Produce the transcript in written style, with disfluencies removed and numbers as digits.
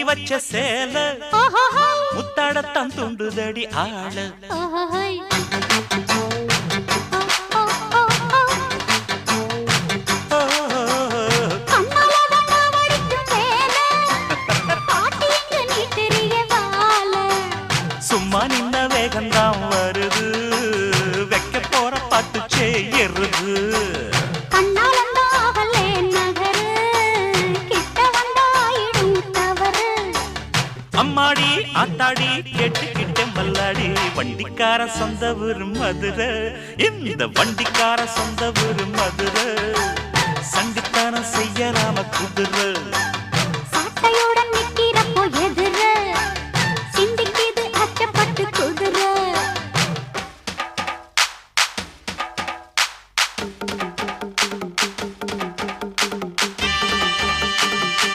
வச்ச சேல முத்தாடத்தான் துண்டுதடி ஆள சும்மா நின்ன வேகந்தான் வருது வைக்க போற பாட்டு செய்யறது அம்மாடி ஆத்தாடி கேட்டுக்கிட்ட மல்லாடி வண்டிக்கார சொந்த ஊரு மதுரை இந்த வண்டிக்கார சொந்த ஊரு மதுரை சண்டித்தானம் செய்யலாம குதிரை